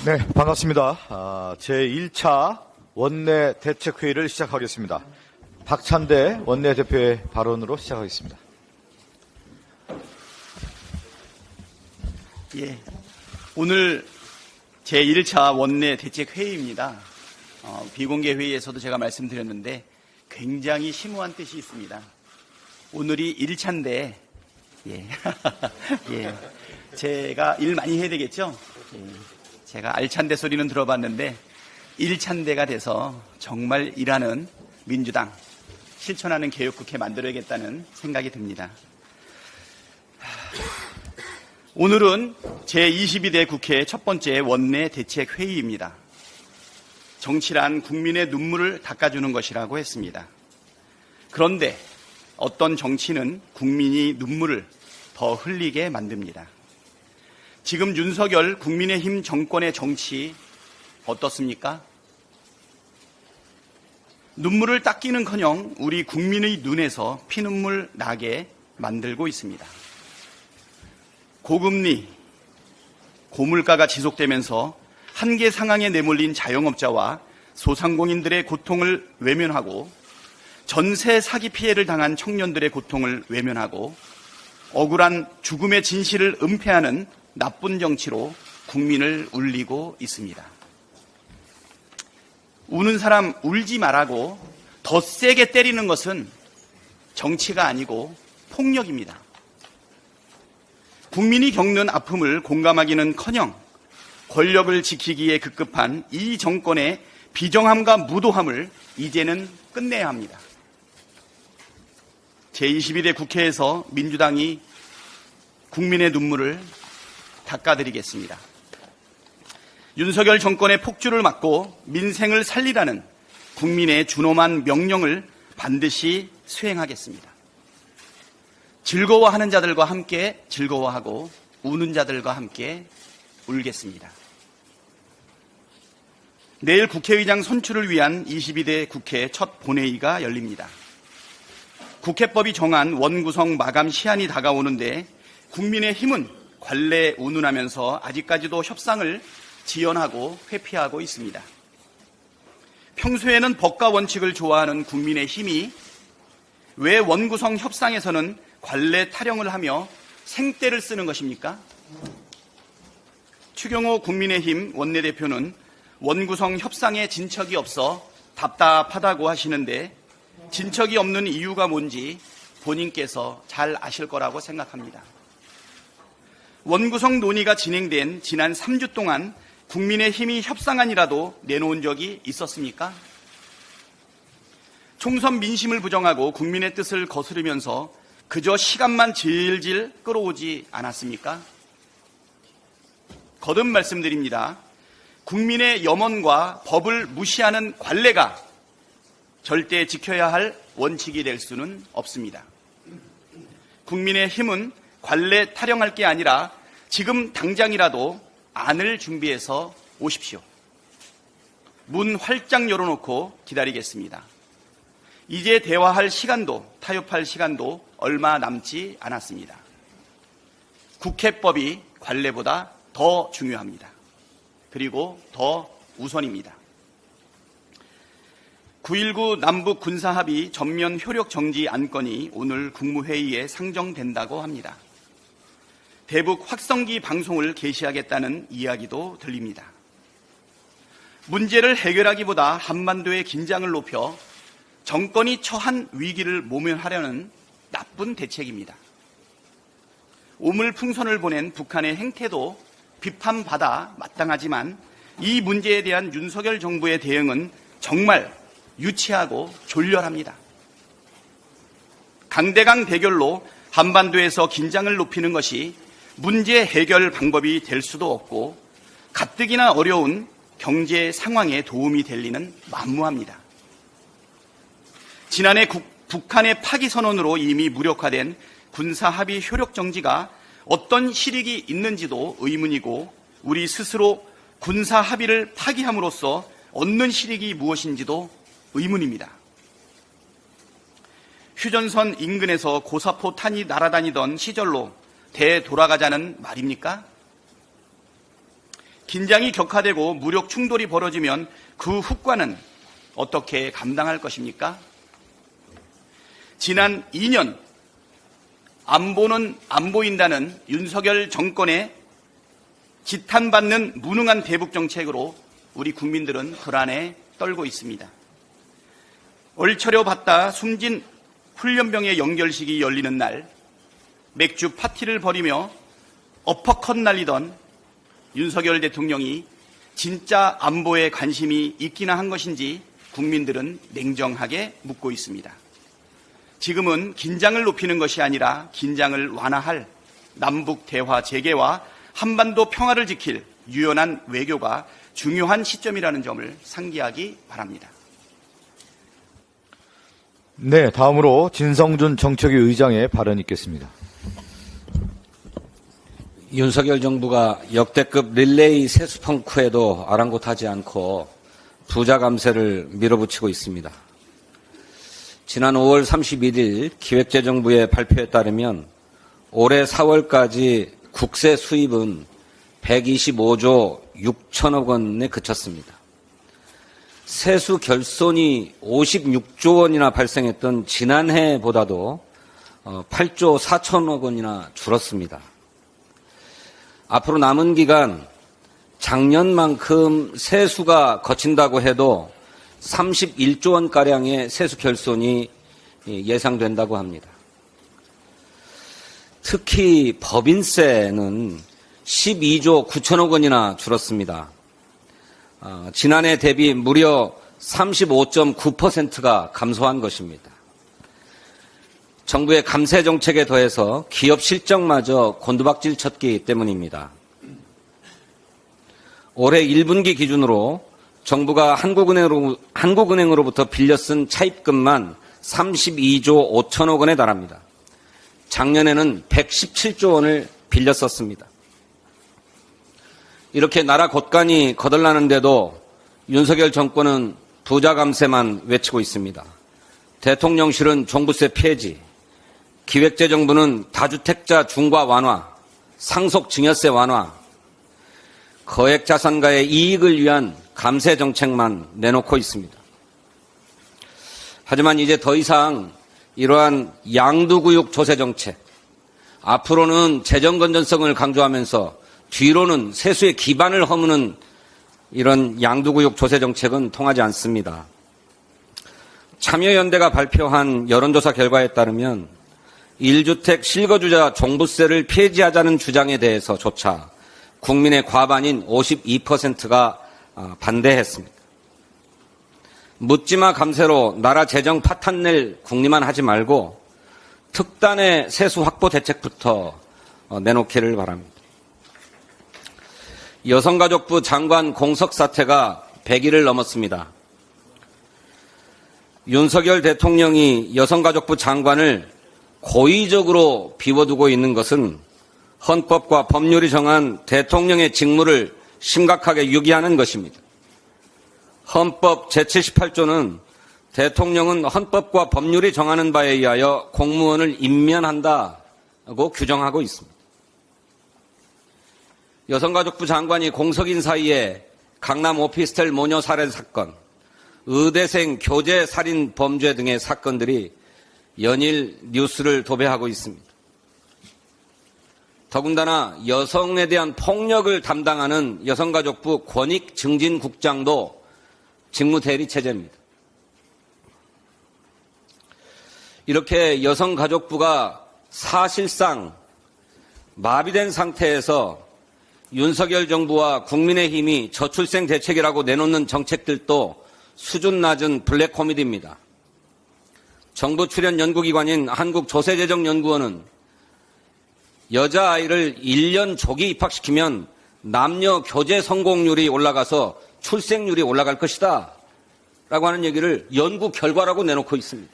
네, 반갑습니다. 제1차 원내대책회의를 시작하겠습니다. 박찬대 원내대표의 발언으로 시작하겠습니다. 예, 오늘 제1차 원내대책회의입니다. 비공개 회의에서도 제가 말씀드렸는데 굉장히 심오한 뜻이 있습니다. 오늘이 1차인데 예, 예, 제가 일 많이 해야 되겠죠? 예, 제가 알찬데 소리는 들어봤는데 1차인데가 돼서 정말 일하는 민주당, 실천하는 개혁국회 만들어야겠다는 생각이 듭니다. 오늘은 제22대 국회 첫 번째 원내대책회의입니다. 정치란 국민의 눈물을 닦아주는 것이라고 했습니다. 그런데 어떤 정치는 국민이 눈물을 더 흘리게 만듭니다. 지금 윤석열 국민의힘 정권의 정치 어떻습니까? 눈물을 닦기는커녕 우리 국민의 눈에서 피눈물 나게 만들고 있습니다. 고금리, 고물가가 지속되면서 한계 상황에 내몰린 자영업자와 소상공인들의 고통을 외면하고 전세 사기 피해를 당한 청년들의 고통을 외면하고 억울한 죽음의 진실을 은폐하는 나쁜 정치로 국민을 울리고 있습니다. 우는 사람 울지 말라고 더 세게 때리는 것은 정치가 아니고 폭력입니다. 국민이 겪는 아픔을 공감하기는커녕 권력을 지키기에 급급한 이 정권의 비정함과 무도함을 이제는 끝내야 합니다. 제22대 국회에서 민주당이 국민의 눈물을 닦아드리겠습니다. 윤석열 정권의 폭주를 막고 민생을 살리라는 국민의 준엄한 명령을 반드시 수행하겠습니다. 즐거워하는 자들과 함께 즐거워하고 우는 자들과 함께 울겠습니다. 내일 국회의장 선출을 위한 22대 국회 첫 본회의가 열립니다. 국회법이 정한 원구성 마감 시한이 다가오는데 국민의힘은 관례 운운하면서 아직까지도 협상을 지연하고 회피하고 있습니다. 평소에는 법과 원칙을 좋아하는 국민의힘이 왜 원구성 협상에서는 관례 타령을 하며 생떼를 쓰는 것입니까? 추경호 국민의힘 원내대표는 원구성 협상에 진척이 없어 답답하다고 하시는데 진척이 없는 이유가 뭔지 본인께서 잘 아실 거라고 생각합니다. 원구성 논의가 진행된 지난 3주 동안 국민의힘이 협상안이라도 내놓은 적이 있었습니까? 총선 민심을 부정하고 국민의 뜻을 거스르면서 그저 시간만 질질 끌어오지 않았습니까? 거듭 말씀드립니다. 국민의 염원과 법을 무시하는 관례가 절대 지켜야 할 원칙이 될 수는 없습니다. 국민의힘은 관례 타령할 게 아니라 지금 당장이라도 안을 준비해서 오십시오. 문 활짝 열어놓고 기다리겠습니다. 이제 대화할 시간도 타협할 시간도 얼마 남지 않았습니다. 국회법이 관례보다 더 중요합니다. 그리고 더 우선입니다. 9.19 남북 군사합의 전면 효력 정지 안건이 오늘 국무회의에 상정된다고 합니다. 대북 확성기 방송을 개시하겠다는 이야기도 들립니다. 문제를 해결하기보다 한반도의 긴장을 높여 정권이 처한 위기를 모면하려는 나쁜 대책입니다. 우물풍선을 보낸 북한의 행태도 비판받아 마땅하지만 이 문제에 대한 윤석열 정부의 대응은 정말 유치하고 졸렬합니다. 강대강 대결로 한반도에서 긴장을 높이는 것이 문제 해결 방법이 될 수도 없고 가뜩이나 어려운 경제 상황에 도움이 될 리는 만무합니다. 지난해 북한의 파기 선언으로 이미 무력화된 군사합의 효력 정지가 어떤 실익이 있는지도 의문이고 우리 스스로 군사합의를 파기함으로써 얻는 실익이 무엇인지도 의문입니다. 휴전선 인근에서 고사포탄이 날아다니던 시절로 되돌아가자는 말입니까? 긴장이 격화되고 무력 충돌이 벌어지면 그 후과는 어떻게 감당할 것입니까? 지난 2년 안보는 안 보인다는 윤석열 정권의 지탄받는 무능한 대북 정책으로 우리 국민들은 불안에 떨고 있습니다. 얼차려 봤다 숨진 훈련병의 연결식이 열리는 날 맥주 파티를 벌이며 어퍼컷 날리던 윤석열 대통령이 진짜 안보에 관심이 있기나 한 것인지 국민들은 냉정하게 묻고 있습니다. 지금은 긴장을 높이는 것이 아니라 긴장을 완화할 남북 대화 재개와 한반도 평화를 지킬 유연한 외교가 중요한 시점이라는 점을 상기하기 바랍니다. 네, 다음으로 진성준 정책위 의장의 발언이 있겠습니다. 윤석열 정부가 역대급 릴레이 세수 펑크에도 아랑곳하지 않고 부자 감세를 밀어붙이고 있습니다. 지난 5월 31일 기획재정부의 발표에 따르면 올해 4월까지 국세 수입은 125조 6천억 원에 그쳤습니다. 세수 결손이 56조 원이나 발생했던 지난해보다도 8조 4천억 원이나 줄었습니다. 앞으로 남은 기간 작년만큼 세수가 거친다고 해도 31조 원가량의 세수 결손이 예상된다고 합니다. 특히 법인세는 12조 9천억 원이나 줄었습니다. 지난해 대비 무려 35.9%가 감소한 것입니다. 정부의 감세 정책에 더해서 기업 실적마저 곤두박질 쳤기 때문입니다. 올해 1분기 기준으로 정부가 한국은행으로부터 빌려 쓴 차입금만 32조 5천억 원에 달합니다. 작년에는 117조 원을 빌려 썼습니다. 이렇게 나라 곳간이 거덜나는데도 윤석열 정권은 부자 감세만 외치고 있습니다. 대통령실은 종부세 폐지, 기획재정부는 다주택자 중과 완화, 상속 증여세 완화, 거액자산가의 이익을 위한 감세 정책만 내놓고 있습니다. 하지만 이제 더 이상 이러한 양두구육 조세 정책, 앞으로는 재정 건전성을 강조하면서 뒤로는 세수의 기반을 허무는 이런 양두구육 조세 정책은 통하지 않습니다. 참여연대가 발표한 여론조사 결과에 따르면 1주택 실거주자 종부세를 폐지하자는 주장에 대해서조차 국민의 과반인 52%가 반대했습니다. 묻지마 감세로 나라 재정 파탄 낼 궁리만 하지 말고 특단의 세수 확보 대책부터 내놓기를 바랍니다. 여성가족부 장관 공석 사태가 100일을 넘었습니다. 윤석열 대통령이 여성가족부 장관을 고의적으로 비워두고 있는 것은 헌법과 법률이 정한 대통령의 직무를 심각하게 유기하는 것입니다. 헌법 제78조는 대통령은 헌법과 법률이 정하는 바에 의하여 공무원을 임면한다고 규정하고 있습니다. 여성가족부 장관이 공석인 사이에 강남 오피스텔 모녀 살해 사건, 의대생 교제 살인 범죄 등의 사건들이 연일 뉴스를 도배하고 있습니다. 더군다나 여성에 대한 폭력을 담당하는 여성가족부 권익증진국장도 직무대리 체제입니다. 이렇게 여성가족부가 사실상 마비된 상태에서 윤석열 정부와 국민의힘이 저출생 대책이라고 내놓는 정책들도 수준 낮은 블랙 코미디입니다. 정부 출연 연구기관인 한국조세재정연구원은 여자아이를 1년 조기 입학시키면 남녀 교제 성공률이 올라가서 출생률이 올라갈 것이다 라고 하는 얘기를 연구 결과라고 내놓고 있습니다.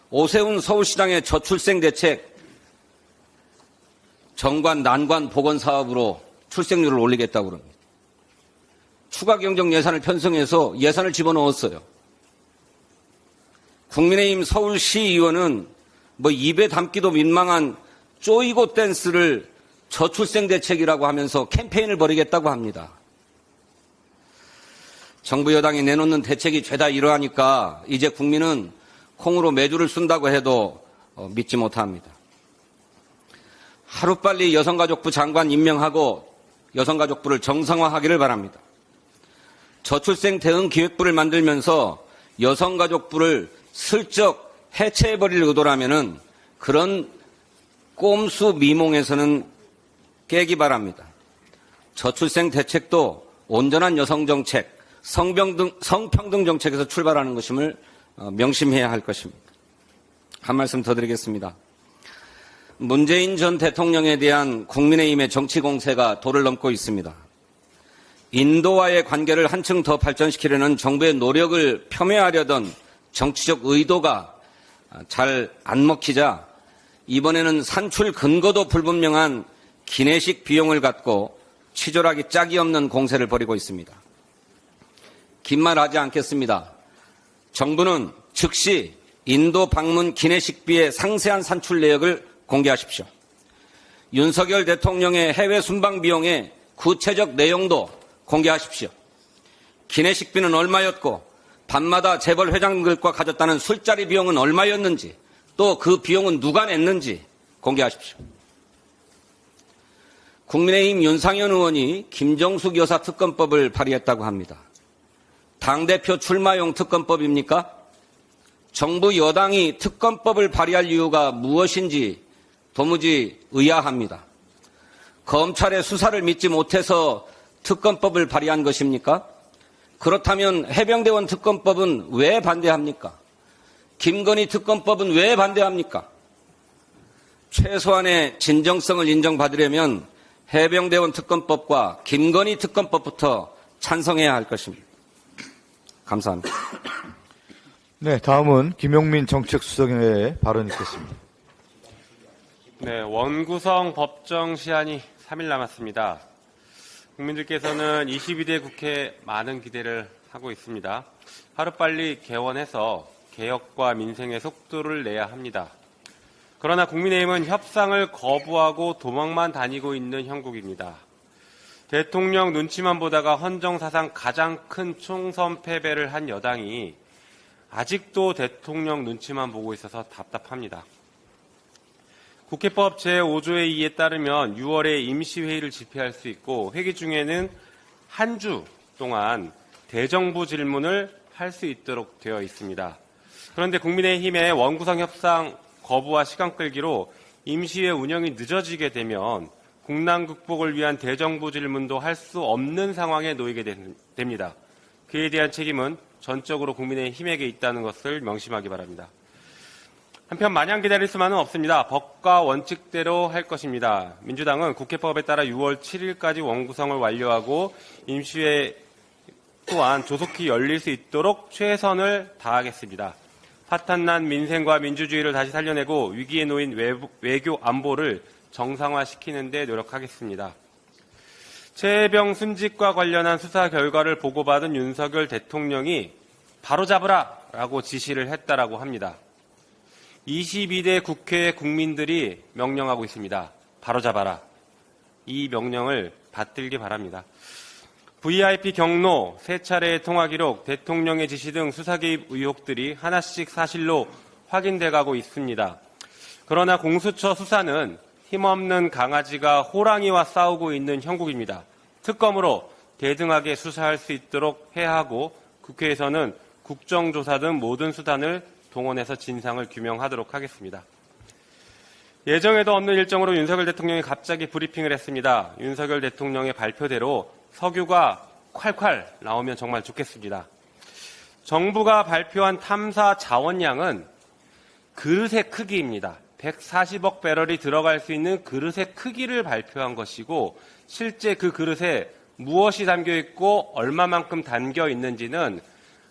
오세훈 서울시장의 저출생 대책 정관, 난관, 보건 사업으로 출생률을 올리겠다고 합니다. 추가 경정 예산을 편성해서 예산을 집어넣었어요. 국민의힘 서울시의원은 입에 담기도 민망한 쪼이고 댄스를 저출생 대책이라고 하면서 캠페인을 벌이겠다고 합니다. 정부 여당이 내놓는 대책이 죄다 이러하니까 이제 국민은 콩으로 매주를 쓴다고 해도 믿지 못합니다. 하루빨리 여성가족부 장관 임명하고 여성가족부를 정상화하기를 바랍니다. 저출생 대응 기획부를 만들면서 여성가족부를 슬쩍 해체해버릴 의도라면은 그런 꼼수 미몽에서는 깨기 바랍니다. 저출생 대책도 온전한 여성정책, 성평등 정책에서 출발하는 것임을 명심해야 할 것입니다. 한 말씀 더 드리겠습니다. 문재인 전 대통령에 대한 국민의힘의 정치 공세가 도를 넘고 있습니다. 인도와의 관계를 한층 더 발전시키려는 정부의 노력을 폄훼하려던 정치적 의도가 잘 안 먹히자 이번에는 산출 근거도 불분명한 기내식 비용을 갖고 치졸하기 짝이 없는 공세를 벌이고 있습니다. 긴 말 하지 않겠습니다. 정부는 즉시 인도 방문 기내식비의 상세한 산출 내역을 공개하십시오. 윤석열 대통령의 해외 순방 비용의 구체적 내용도 공개하십시오. 기내식비는 얼마였고 밤마다 재벌 회장들과 가졌다는 술자리 비용은 얼마였는지 또 그 비용은 누가 냈는지 공개하십시오. 국민의힘 윤상현 의원이 김정숙 여사 특검법을 발의했다고 합니다. 당대표 출마용 특검법입니까? 정부 여당이 특검법을 발의할 이유가 무엇인지 도무지 의아합니다. 검찰의 수사를 믿지 못해서 특검법을 발의한 것입니까? 그렇다면 해병대원 특검법은 왜 반대합니까? 김건희 특검법은 왜 반대합니까? 최소한의 진정성을 인정받으려면 해병대원 특검법과 김건희 특검법부터 찬성해야 할 것입니다. 감사합니다. 네, 다음은 김용민 정책수석의 발언 있겠습니다. 네, 원구성 법정 시한이 3일 남았습니다. 국민들께서는 22대 국회에 많은 기대를 하고 있습니다. 하루빨리 개원해서 개혁과 민생의 속도를 내야 합니다. 그러나 국민의힘은 협상을 거부하고 도망만 다니고 있는 형국입니다. 대통령 눈치만 보다가 헌정사상 가장 큰 총선 패배를 한 여당이 아직도 대통령 눈치만 보고 있어서 답답합니다. 국회법 제5조의 2에 따르면 6월에 임시회의를 집회할 수 있고 회기 중에는 한 주 동안 대정부 질문을 할 수 있도록 되어 있습니다. 그런데 국민의힘의 원구성 협상 거부와 시간 끌기로 임시회 운영이 늦어지게 되면 국난 극복을 위한 대정부 질문도 할 수 없는 상황에 놓이게 됩니다. 그에 대한 책임은 전적으로 국민의힘에게 있다는 것을 명심하기 바랍니다. 한편 마냥 기다릴 수만은 없습니다. 법과 원칙대로 할 것입니다. 민주당은 국회법에 따라 6월 7일까지 원구성을 완료하고 임시회 또한 조속히 열릴 수 있도록 최선을 다하겠습니다. 파탄난 민생과 민주주의를 다시 살려내고 위기에 놓인 외교 안보를 정상화시키는 데 노력하겠습니다. 최혜병 순직과 관련한 수사 결과를 보고받은 윤석열 대통령이 바로잡으라라고 지시를 했다라고 합니다. 22대 국회 국민들이 명령하고 있습니다. 바로잡아라. 이 명령을 받들기 바랍니다. VIP 경로, 3차례의 통화 기록, 대통령의 지시 등 수사 개입 의혹들이 하나씩 사실로 확인돼가고 있습니다. 그러나 공수처 수사는 힘없는 강아지가 호랑이와 싸우고 있는 형국입니다. 특검으로 대등하게 수사할 수 있도록 해야 하고 국회에서는 국정조사 등 모든 수단을 동원해서 진상을 규명하도록 하겠습니다. 예정에도 없는 일정으로 윤석열 대통령이 갑자기 브리핑을 했습니다. 윤석열 대통령의 발표대로 석유가 콸콸 나오면 정말 좋겠습니다. 정부가 발표한 탐사 자원량은 그릇의 크기입니다. 140억 배럴이 들어갈 수 있는 그릇의 크기를 발표한 것이고 실제 그 그릇에 무엇이 담겨 있고 얼마만큼 담겨 있는지는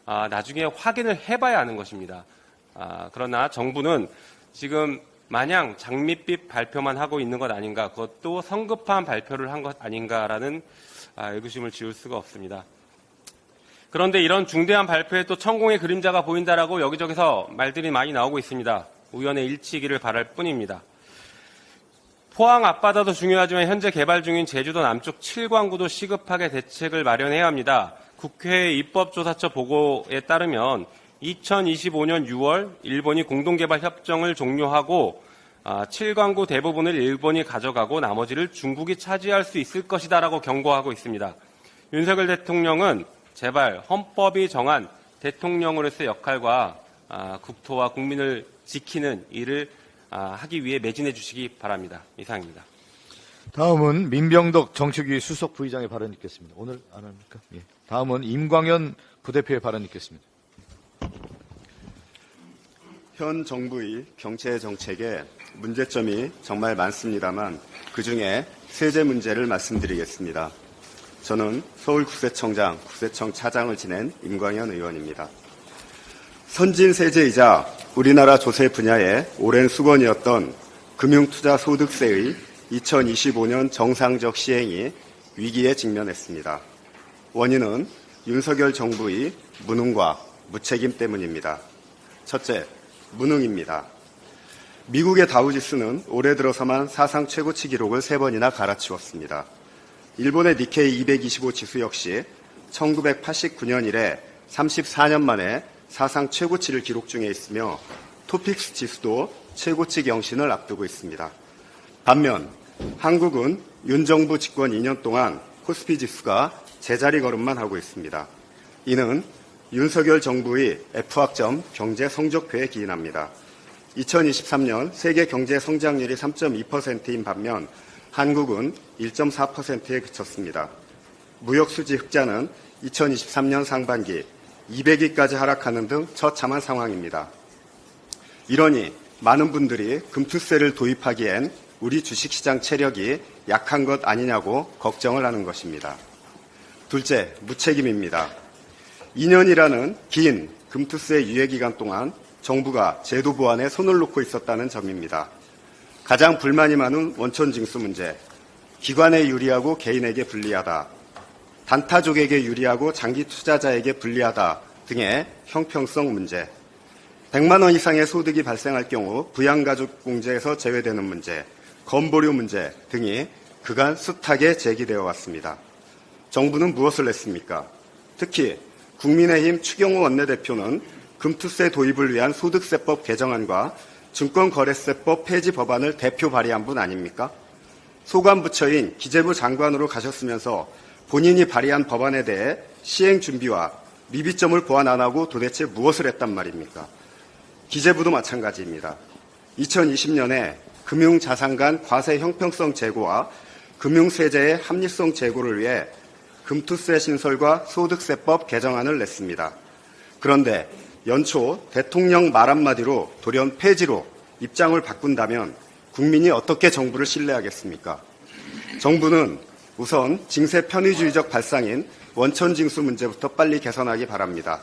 나중에 확인을 해봐야 하는 것입니다. 그러나 정부는 지금 마냥 장밋빛 발표만 하고 있는 것 아닌가, 그것도 성급한 발표를 한 것 아닌가라는 의구심을 지울 수가 없습니다. 그런데 이런 중대한 발표에 또 천공의 그림자가 보인다라고 여기저기서 말들이 많이 나오고 있습니다. 우연의 일치이기를 바랄 뿐입니다. 포항 앞바다도 중요하지만 현재 개발 중인 제주도 남쪽 7광구도 시급하게 대책을 마련해야 합니다. 국회 입법조사처 보고에 따르면 2025년 6월 일본이 공동개발 협정을 종료하고 7광구 대부분을 일본이 가져가고 나머지를 중국이 차지할 수 있을 것이다라고 경고하고 있습니다. 윤석열 대통령은 제발 헌법이 정한 대통령으로서의 역할과 국토와 국민을 지키는 일을 하기 위해 매진해 주시기 바랍니다. 이상입니다. 다음은 민병덕 정책위 수석 부의장의 발언 있겠습니다. 오늘 안 합니까? 예. 다음은 임광현 부대표의 발언 있겠습니다. 현 정부의 경제 정책에 문제점이 정말 많습니다만 그중에 세제 문제를 말씀드리겠습니다. 저는 서울국세청장, 국세청 차장을 지낸 임광현 의원입니다. 선진 세제이자 우리나라 조세 분야의 오랜 수건이었던 금융투자소득세의 2025년 정상적 시행이 위기에 직면했습니다. 원인은 윤석열 정부의 무능과 무책임 때문입니다. 첫째, 무능입니다. 미국의 다우지수는 올해 들어서만 사상 최고치 기록을 3번이나 갈아치웠습니다. 일본의 니케이 225 지수 역시 1989년 이래 34년 만에 사상 최고치를 기록 중에 있으며 토픽스 지수도 최고치 경신을 앞두고 있습니다. 반면 한국은 윤 정부 집권 2년 동안 코스피 지수가 제자리 걸음만 하고 있습니다. 이는 윤석열 정부의 F학점 경제 성적표에 기인합니다. 2023년 세계 경제 성장률이 3.2%인 반면 한국은 1.4%에 그쳤습니다. 무역 수지 흑자는 2023년 상반기 200위까지 하락하는 등 처참한 상황입니다. 이러니 많은 분들이 금투세를 도입하기엔 우리 주식시장 체력이 약한 것 아니냐고 걱정을 하는 것입니다. 둘째, 무책임입니다. 2년이라는 긴 금투세 유예기간 동안 정부가 제도 보완에 손을 놓고 있었다는 점입니다. 가장 불만이 많은 원천징수 문제, 기관에 유리하고 개인에게 불리하다, 단타족에게 유리하고 장기 투자자에게 불리하다 등의 형평성 문제, 100만 원 이상의 소득이 발생할 경우 부양가족공제에서 제외되는 문제, 건보료 문제 등이 그간 숱하게 제기되어 왔습니다. 정부는 무엇을 했습니까? 특히 국민의힘 추경호 원내대표는 금투세 도입을 위한 소득세법 개정안과 증권거래세법 폐지 법안을 대표 발의한 분 아닙니까? 소관부처인 기재부 장관으로 가셨으면서 본인이 발의한 법안에 대해 시행 준비와 미비점을 보완 안 하고 도대체 무엇을 했단 말입니까? 기재부도 마찬가지입니다. 2020년에 금융자산 간 과세 형평성 제고와 금융세제의 합리성 제고를 위해 금투세 신설과 소득세법 개정안을 냈습니다. 그런데 연초 대통령 말 한마디로 돌연 폐지로 입장을 바꾼다면 국민이 어떻게 정부를 신뢰하겠습니까? 정부는 우선 징세 편의주의적 발상인 원천징수 문제부터 빨리 개선하기 바랍니다.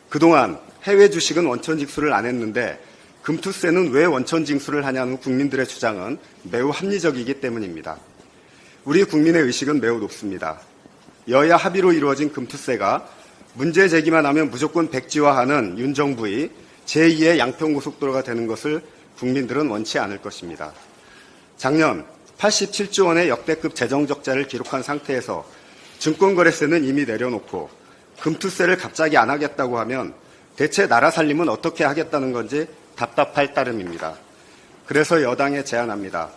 그동안 해외 주식은 원천징수를 안 했는데 금투세는 왜 원천징수를 하냐는 국민들의 주장은 매우 합리적이기 때문입니다. 우리 국민의 의식은 매우 높습니다. 여야 합의로 이루어진 금투세가 문제 제기만 하면 무조건 백지화하는 윤 정부의 제2의 양평고속도로가 되는 것을 국민들은 원치 않을 것입니다. 작년 87조 원의 역대급 재정적자를 기록한 상태에서 증권거래세는 이미 내려놓고 금투세를 갑자기 안 하겠다고 하면 대체 나라 살림은 어떻게 하겠다는 건지 답답할 따름입니다. 그래서 여당에 제안합니다.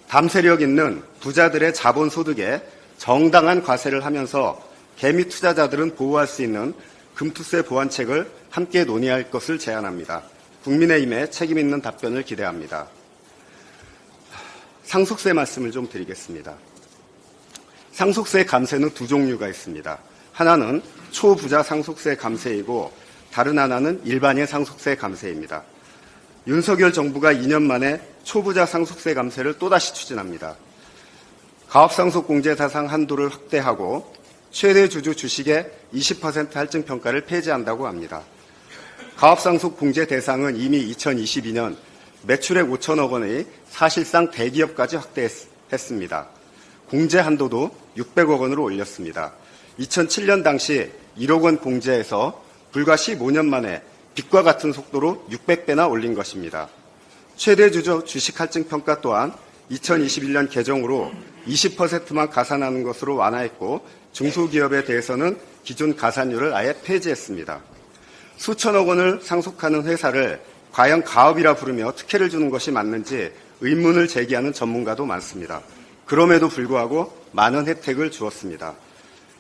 담세력 있는 부자들의 자본소득에 정당한 과세를 하면서 개미 투자자들은 보호할 수 있는 금투세 보완책을 함께 논의할 것을 제안합니다. 국민의힘의 책임 있는 답변을 기대합니다. 상속세 말씀을 좀 드리겠습니다. 상속세 감세는 두 종류가 있습니다. 하나는 초부자 상속세 감세이고 다른 하나는 일반인 상속세 감세입니다. 윤석열 정부가 2년 만에 초부자 상속세 감세를 또다시 추진합니다. 가업상속공제 대상 한도를 확대하고 최대 주주 주식의 20% 할증 평가를 폐지한다고 합니다. 가업상속공제 대상은 이미 2022년 매출액 5천억 원의 사실상 대기업까지 확대했습니다. 공제 한도도 600억 원으로 올렸습니다. 2007년 당시 1억 원 공제에서 불과 15년 만에 빛과 같은 속도로 600배나 올린 것입니다. 최대 주주 주식 할증 평가 또한 2021년 개정으로 20%만 가산하는 것으로 완화했고 중소기업에 대해서는 기존 가산율을 아예 폐지했습니다. 수천억 원을 상속하는 회사를 과연 가업이라 부르며 특혜를 주는 것이 맞는지 의문을 제기하는 전문가도 많습니다. 그럼에도 불구하고 많은 혜택을 주었습니다.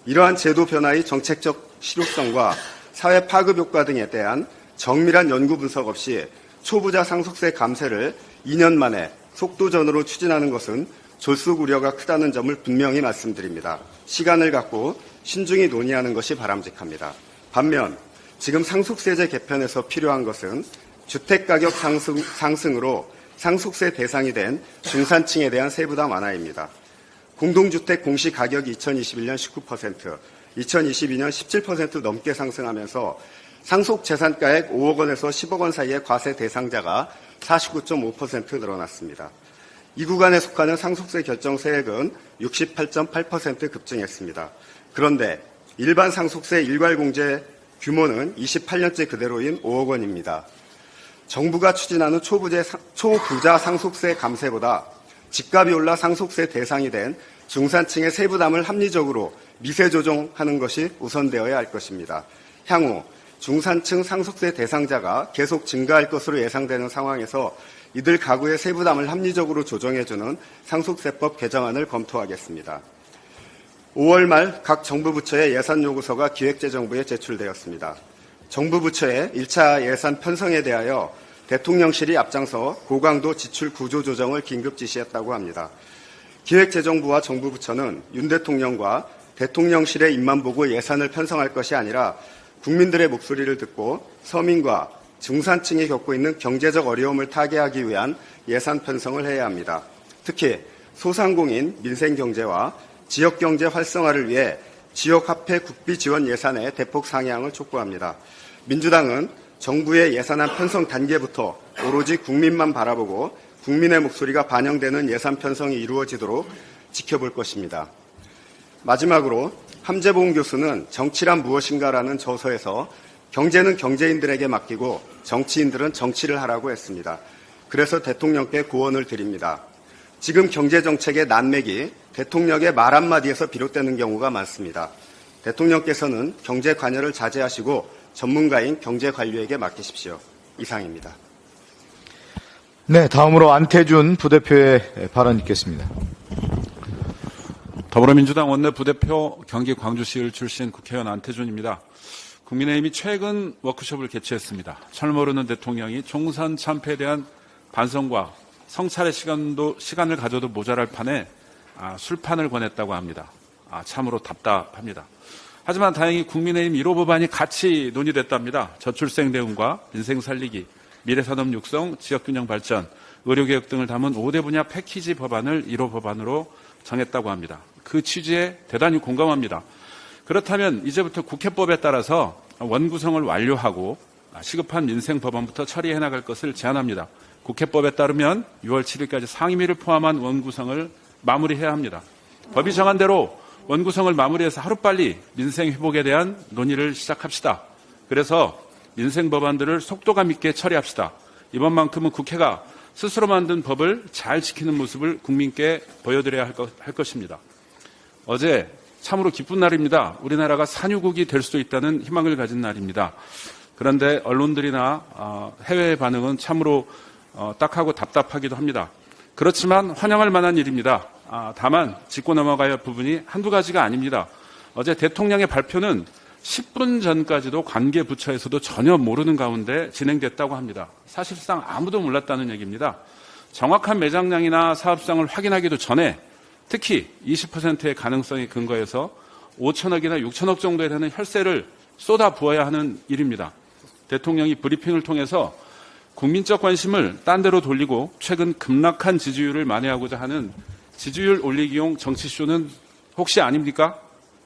이러한 제도 변화의 정책적 실효성과 사회 파급 효과 등에 대한 정밀한 연구 분석 없이 초부자 상속세 감세를 2년 만에 속도전으로 추진하는 것은 졸속 우려가 크다는 점을 분명히 말씀드립니다. 시간을 갖고 신중히 논의하는 것이 바람직합니다. 반면 지금 상속세제 개편에서 필요한 것은 주택가격 상승으로 상속세 대상이 된 중산층에 대한 세부담 완화입니다. 공동주택 공시가격이 2021년 19%, 2022년 17% 넘게 상승하면서 상속재산가액 5억 원에서 10억 원 사이의 과세 대상자가 49.5% 늘어났습니다. 이 구간에 속하는 상속세 결정세액은 68.8% 급증했습니다. 그런데 일반 상속세 일괄공제 규모는 28년째 그대로인 5억 원입니다. 정부가 추진하는 초부자 상속세 감세보다 집값이 올라 상속세 대상이 된 중산층의 세부담을 합리적으로 미세 조정하는 것이 우선되어야 할 것입니다. 향후 중산층 상속세 대상자가 계속 증가할 것으로 예상되는 상황에서 이들 가구의 세부담을 합리적으로 조정해주는 상속세법 개정안을 검토하겠습니다. 5월 말 각 정부 부처의 예산 요구서가 기획재정부에 제출되었습니다. 정부 부처의 1차 예산 편성에 대하여 대통령실이 앞장서 고강도 지출 구조 조정을 긴급 지시했다고 합니다. 기획재정부와 정부 부처는 윤 대통령과 대통령실의 입만 보고 예산을 편성할 것이 아니라 국민들의 목소리를 듣고 서민과 중산층이 겪고 있는 경제적 어려움을 타개하기 위한 예산 편성을 해야 합니다. 특히 소상공인 민생경제와 지역경제 활성화를 위해 지역화폐 국비 지원 예산의 대폭 상향을 촉구합니다. 민주당은 정부의 예산안 편성 단계부터 오로지 국민만 바라보고 국민의 목소리가 반영되는 예산 편성이 이루어지도록 지켜볼 것입니다. 마지막으로 함재봉 교수는 정치란 무엇인가라는 저서에서 경제는 경제인들에게 맡기고 정치인들은 정치를 하라고 했습니다. 그래서 대통령께 고언을 드립니다. 지금 경제정책의 난맥이 대통령의 말 한마디에서 비롯되는 경우가 많습니다. 대통령께서는 경제 관여를 자제하시고 전문가인 경제관료에게 맡기십시오. 이상입니다. 네, 다음으로 안태준 부대표의 발언 있겠습니다. 더불어민주당 원내 부대표 경기 광주시을 출신 국회의원 안태준입니다. 국민의힘이 최근 워크숍을 개최했습니다. 철모르는 대통령이 총선 참패에 대한 반성과 성찰의 시간을 가져도 모자랄 판에 술판을 권했다고 합니다. 참으로 답답합니다. 하지만 다행히 국민의힘 1호 법안이 같이 논의됐답니다. 저출생 대응과 민생 살리기, 미래산업 육성, 지역균형 발전, 의료개혁 등을 담은 5대 분야 패키지 법안을 1호 법안으로 정했다고 합니다. 그 취지에 대단히 공감합니다. 그렇다면 이제부터 국회법에 따라서 원구성을 완료하고 시급한 민생 법안부터 처리해 나갈 것을 제안합니다. 국회법에 따르면 6월 7일까지 상임위를 포함한 원구성을 마무리해야 합니다. 법이 정한 대로 원구성을 마무리해서 하루빨리 민생 회복에 대한 논의를 시작합시다. 그래서 민생 법안들을 속도감 있게 처리합시다. 이번만큼은 국회가 스스로 만든 법을 잘 지키는 모습을 국민께 보여드려야 할 것입니다. 어제 참으로 기쁜 날입니다. 우리나라가 산유국이 될 수도 있다는 희망을 가진 날입니다. 그런데 언론들이나 해외의 반응은 참으로 딱하고 답답하기도 합니다. 그렇지만 환영할 만한 일입니다. 다만 짚고 넘어가야 할 부분이 한두 가지가 아닙니다. 어제 대통령의 발표는 10분 전까지도 관계 부처에서도 전혀 모르는 가운데 진행됐다고 합니다. 사실상 아무도 몰랐다는 얘기입니다. 정확한 매장량이나 사업상을 확인하기도 전에 특히 20%의 가능성에 근거해서 5천억이나 6천억 정도에 되는 혈세를 쏟아 부어야 하는 일입니다. 대통령이 브리핑을 통해서 국민적 관심을 딴 데로 돌리고 최근 급락한 지지율을 만회하고자 하는 지지율 올리기용 정치쇼는 혹시 아닙니까?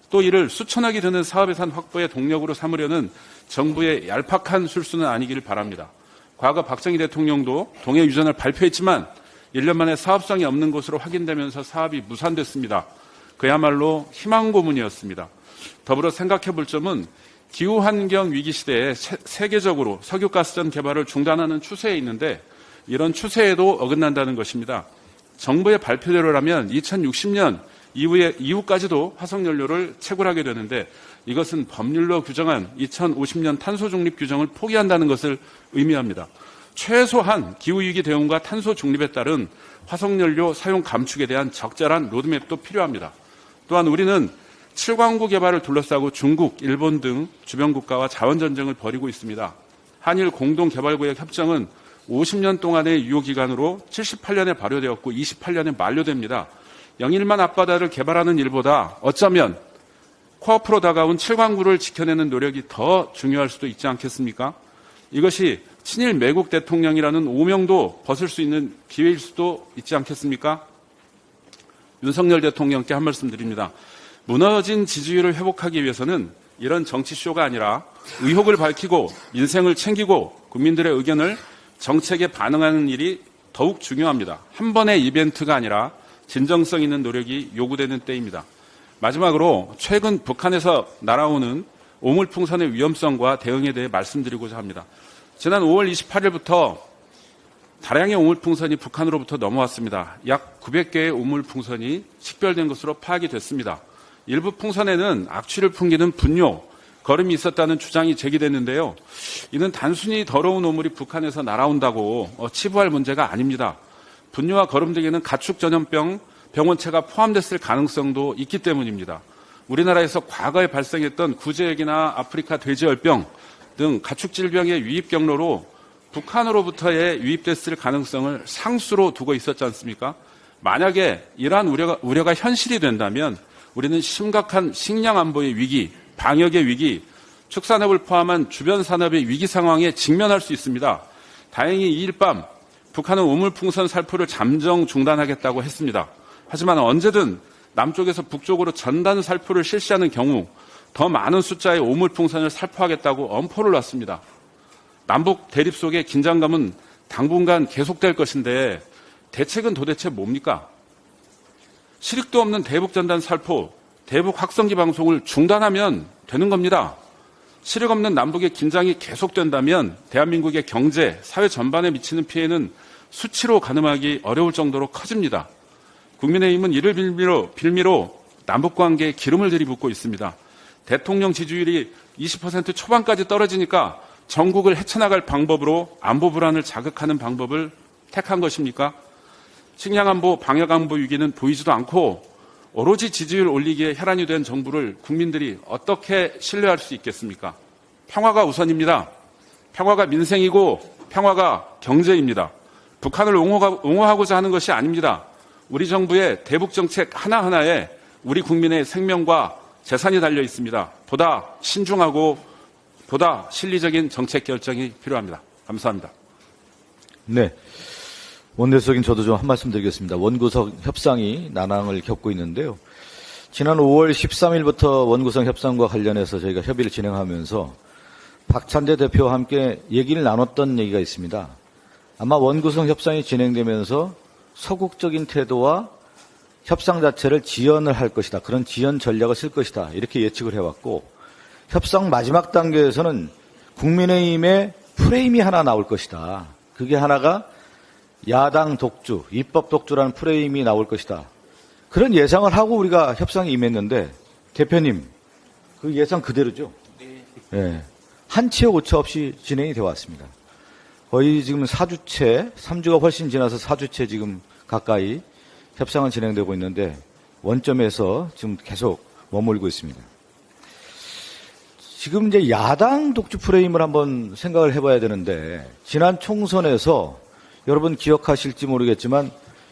또 이를 수천억이 드는 사업예산 확보의 동력으로 삼으려는 정부의 얄팍한 술수는 아니기를 바랍니다. 과거 박정희 대통령도 동해 유전을 발표했지만 1년 만에 사업성이 없는 것으로 확인되면서 사업이 무산됐습니다. 그야말로 희망 고문이었습니다. 더불어 생각해 볼 점은 기후환경 위기 시대에 세계적으로 석유가스전 개발을 중단하는 추세에 있는데 이런 추세에도 어긋난다는 것입니다. 정부의 발표대로라면 2060년 이후까지도 화석연료를 채굴하게 되는데 이것은 법률로 규정한 2050년 탄소 중립 규정을 포기한다는 것을 의미합니다. 최소한 기후위기 대응과 탄소 중립에 따른 화석연료 사용 감축에 대한 적절한 로드맵도 필요합니다. 또한 우리는 7광구 개발을 둘러싸고 중국, 일본 등 주변 국가와 자원전쟁을 벌이고 있습니다. 한일 공동개발구역 협정은 50년 동안의 유효기간으로 78년에 발효되었고 28년에 만료됩니다. 영일만 앞바다를 개발하는 일보다 어쩌면 코앞으로 다가온 7광구를 지켜내는 노력이 더 중요할 수도 있지 않겠습니까? 이것이 친일 매국 대통령이라는 오명도 벗을 수 있는 기회일 수도 있지 않겠습니까? 윤석열 대통령께 한 말씀 드립니다. 무너진 지지율을 회복하기 위해서는 이런 정치쇼가 아니라 의혹을 밝히고 민생을 챙기고 국민들의 의견을 정책에 반응하는 일이 더욱 중요합니다. 한 번의 이벤트가 아니라 진정성 있는 노력이 요구되는 때입니다. 마지막으로 최근 북한에서 날아오는 오물풍선의 위험성과 대응에 대해 말씀드리고자 합니다. 지난 5월 28일부터 다량의 오물풍선이 북한으로부터 넘어왔습니다. 약 900개의 오물풍선이 식별된 것으로 파악이 됐습니다. 일부 풍선에는 악취를 풍기는 분뇨, 거름이 있었다는 주장이 제기됐는데요. 이는 단순히 더러운 오물이 북한에서 날아온다고 치부할 문제가 아닙니다. 분뇨와 거름 등에는 가축 전염병, 병원체가 포함됐을 가능성도 있기 때문입니다. 우리나라에서 과거에 발생했던 구제액이나 아프리카 돼지열병 등 가축 질병의 유입 경로로 북한으로부터의 유입됐을 가능성을 상수로 두고 있었지 않습니까? 만약에 이러한 우려가 현실이 된다면 우리는 심각한 식량 안보의 위기, 방역의 위기, 축산업을 포함한 주변 산업의 위기 상황에 직면할 수 있습니다. 다행히 이일 밤 북한은 오물풍선 살포를 잠정 중단하겠다고 했습니다. 하지만 언제든 남쪽에서 북쪽으로 전단 살포를 실시하는 경우 더 많은 숫자의 오물풍선을 살포하겠다고 엄포를 놨습니다. 남북 대립 속의 긴장감은 당분간 계속될 것인데 대책은 도대체 뭡니까? 실익도 없는 대북전단 살포, 대북 확성기 방송을 중단하면 되는 겁니다. 실익 없는 남북의 긴장이 계속된다면 대한민국의 경제, 사회 전반에 미치는 피해는 수치로 가늠하기 어려울 정도로 커집니다. 국민의힘은 이를 빌미로 남북관계에 기름을 들이붓고 있습니다. 대통령 지지율이 20% 초반까지 떨어지니까 전국을 헤쳐나갈 방법으로 안보 불안을 자극하는 방법을 택한 것입니까? 식량안보, 방역안보 위기는 보이지도 않고 오로지 지지율 올리기에 혈안이 된 정부를 국민들이 어떻게 신뢰할 수 있겠습니까? 평화가 우선입니다. 평화가 민생이고 평화가 경제입니다. 북한을 옹호하고자 하는 것이 아닙니다. 우리 정부의 대북 정책 하나하나에 우리 국민의 생명과 재산이 달려 있습니다. 보다 신중하고 보다 실리적인 정책 결정이 필요합니다. 감사합니다. 네. 원내적인 저도 좀 한 말씀 드리겠습니다. 원구성 협상이 난항을 겪고 있는데요. 지난 5월 13일부터 원구성 협상과 관련해서 저희가 협의를 진행하면서 박찬대 대표와 함께 얘기를 나눴던 얘기가 있습니다. 아마 원구성 협상이 진행되면서 서국적인 태도와 협상 자체를 지연을 할 것이다. 그런 지연 전략을 쓸 것이다. 이렇게 예측을 해왔고 협상 마지막 단계에서는 국민의힘의 프레임이 하나 나올 것이다. 그게 하나가 야당 독주, 입법 독주라는 프레임이 나올 것이다. 그런 예상을 하고 우리가 협상에 임했는데 대표님, 그 예상 그대로죠? 네. 한치의 오차 없이 진행이 되어 왔습니다. 거의 지금 4주째, 3주가 훨씬 지나서 4주째 지금 가까이 협상은 진행되고 있는데 원점에서 지금 계속 머물고 있습니다. 지금 이제 야당 독주 프레임을 한번 생각을 해봐야 되는데 지난 총선에서 여러분 기억하실지 모르겠지만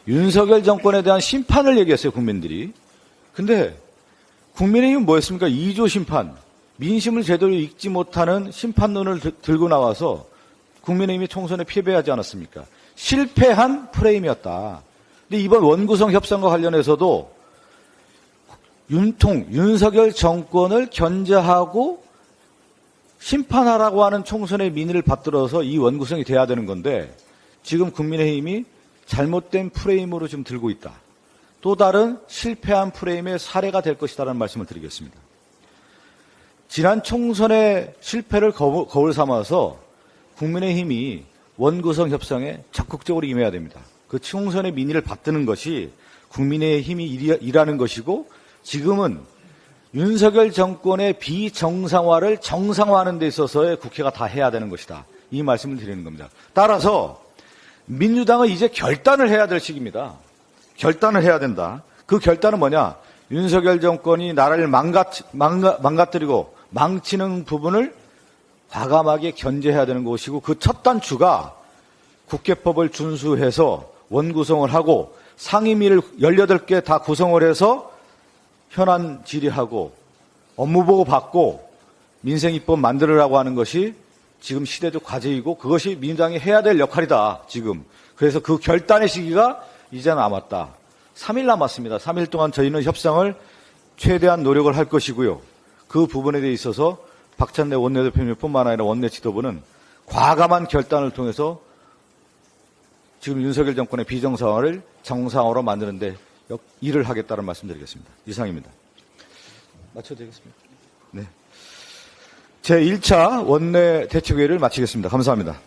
윤석열 정권에 대한 심판을 얘기했어요, 국민들이. 근데 국민의힘은 뭐였습니까? 2조 심판. 민심을 제대로 읽지 못하는 심판론을 들고 나와서 국민의힘이 총선에 패배하지 않았습니까? 실패한 프레임이었다. 근데 이번 원구성 협상과 관련해서도 윤석열 정권을 견제하고 심판하라고 하는 총선의 민의를 받들어서 이 원구성이 돼야 되는 건데 지금 국민의힘이 잘못된 프레임으로 지금 들고 있다. 또 다른 실패한 프레임의 사례가 될 것이다라는 말씀을 드리겠습니다. 지난 총선의 실패를 거울 삼아서 국민의힘이 원구성 협상에 적극적으로 임해야 됩니다. 그 총선의 민의를 받드는 것이 국민의힘이 일하는 것이고 지금은 윤석열 정권의 비정상화를 정상화하는 데 있어서의 국회가 다 해야 되는 것이다. 이 말씀을 드리는 겁니다. 따라서 민주당은 이제 결단을 해야 될 시기입니다. 결단을 해야 된다. 그 결단은 뭐냐? 윤석열 정권이 나라를 망가뜨리고 망치는 부분을 과감하게 견제해야 되는 것이고 그 첫 단추가 국회법을 준수해서 원구성을 하고 상임위를 18개 다 구성을 해서 현안 질의하고 업무보고 받고 민생입법 만들으라고 하는 것이 지금 시대적 과제이고 그것이 민주당이 해야 될 역할이다. 지금. 그래서 그 결단의 시기가 이제 남았다. 3일 남았습니다. 3일 동안 저희는 협상을 최대한 노력을 할 것이고요. 그 부분에 대해 있어서 박찬대 원내대표님뿐만 아니라 원내 지도부는 과감한 결단을 통해서 지금 윤석열 정권의 비정상화를 정상화로 만드는데 일을 하겠다는 말씀드리겠습니다. 이상입니다. 마쳐도 되겠습니다. 네. 제1차 원내 대책회의를 마치겠습니다. 감사합니다.